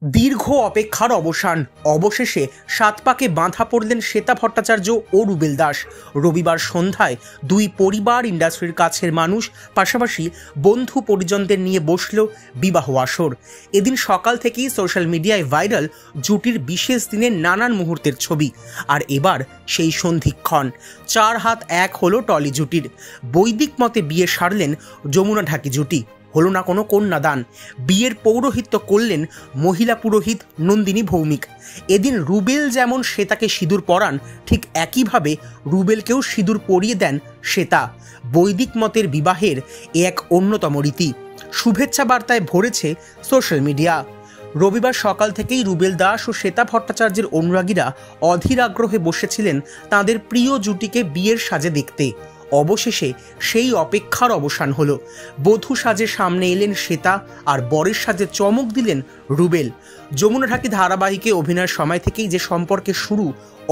দীর্ঘ অপেক্ষার অবসান। অবশেষে সাত পাকে বাঁধা পড়লেন শ্বেতা ভট্টাচার্য ও রুবেল দাস। রবিবার সন্ধ্যায় দুই পরিবার, ইন্ডাস্ট্রির কাছের মানুষ, পাশাপাশি বন্ধু পরিজনদের নিয়ে বসল বিবাহ আসর। এদিন সকাল থেকেই সোশ্যাল মিডিয়ায় ভাইরাল জুটির বিশেষ দিনের নানান মুহূর্তের ছবি। আর এবার সেই সন্ধিক্ষণ। 4 হাত 1 হলো টলি জুটির। বৈদিক মতে বিয়ে সারলেন যমুনা ঢাকি জুটি। হলো না কোনো কন্যাদান। বিয়ের পৌরোহিত্য করলেন মহিলা পুরোহিত নন্দিনী ভৌমিক। এদিন রুবেল যেমন শ্বেতাকে সিঁদুর পরান, ঠিক একইভাবে রুবেলকেও সিঁদুর পরিয়ে দেন শ্বেতা। বৈদিক মতের বিবাহের এ এক অন্যতম রীতি। শুভেচ্ছা বার্তায় ভরেছে সোশ্যাল মিডিয়া। রবিবার সকাল থেকেই রুবেল দাস ও শ্বেতা ভট্টাচার্যের অনুরাগীরা অধীর আগ্রহে বসেছিলেন তাদের প্রিয় জুটিকে বিয়ের সাজে দেখতে। অবশেষে সেই অপেক্ষার অবসান হলো। বধূ সাজে সামনে এলেন শ্বেতা, আর বরের সাজে চমক দিলেন রুবেল। যমুনা ঢাকি ধারাবাহিকে অভিনয়ের সময় থেকেই যে সম্পর্কের শুরু,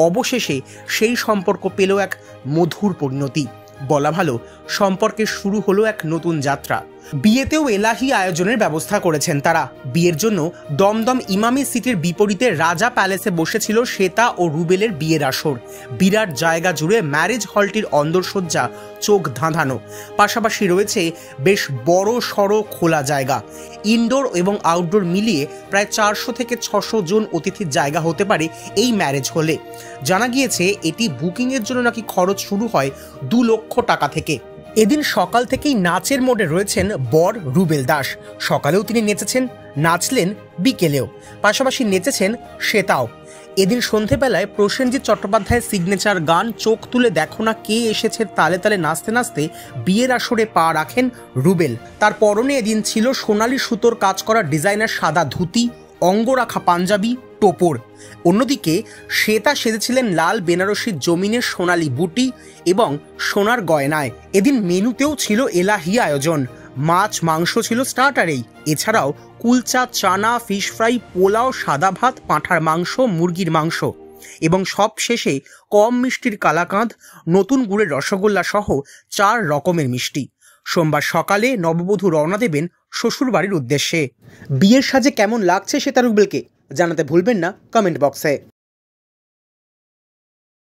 অবশেষে সেই সম্পর্ক পেল এক মধুর পরিণতি। বলা ভালো, সম্পর্কের শুরু হলো এক নতুন যাত্রা। বিয়েতেও এলাহি আয়োজনের ব্যবস্থা করেছেন তারা। বিয়ের জন্য দমদম ইমামি সিটির বিপরীতে রাজা প্যালেসে বসেছিল শ্বেতা ও রুবেলের বিয়ের আসর। বিরাট জায়গা জুড়ে ম্যারেজ হলটির অন্দরসজ্জা চোখ ধাঁধানো। পাশাপাশি রয়েছে বেশ বড় সড়ো খোলা জায়গা। ইনডোর এবং আউটডোর মিলিয়ে প্রায় 400 থেকে 600 জন অতিথির জায়গা হতে পারে এই ম্যারেজ হলে। জানা গিয়েছে এটি বুকিংয়ের জন্য নাকি খরচ শুরু হয় 2 লক্ষ টাকা থেকে। এদিন সকাল থেকেই নাচের মোডে রয়েছেন বর রুবেল দাস। সকালেও তিনি নেচেছেন, নাচলেন বিকেলেও, পাশাপাশি নেচেছেন শ্বেতাও। এদিন সন্ধেবেলায় প্রসেনজিৎ চট্টোপাধ্যায়ের সিগনেচার গান চোখ তুলে দেখো না কে এসেছে তালে তালে নাচতে নাচতে বিয়ের আসরে পা রাখেন রুবেল। তার পরনে এদিন ছিল সোনালি সুতোর কাজ করা ডিজাইনার সাদা ধুতি, অঙ্গরাখা পাঞ্জাবি, টোপর। অন্যদিকে শ্বেতা সেজেছিলেন লাল বেনারসির জমিনের সোনালি বুটি এবং সোনার গয়নায়। এদিন মেনুতেও ছিল এলাহি আয়োজন। মাছ মাংস ছিল স্টার্টারেই। এছাড়াও কুলচা, চানা, ফিশ ফ্রাই, পোলাও, সাদা ভাত, পাঁঠার মাংস, মুরগির মাংস এবং সব শেষে কম মিষ্টির কালাকাঁদ, নতুন গুড়ের রসগোল্লা সহ 4 রকমের মিষ্টি। সোমবার সকালে নববধূ রওনা দেবেন শ্বশুরবাড়ির উদ্দেশ্যে। বিয়ের সাজে কেমন লাগছে শ্বেতা রুবেলকে জানাতে ভুলবেন না কমেন্ট বক্সে।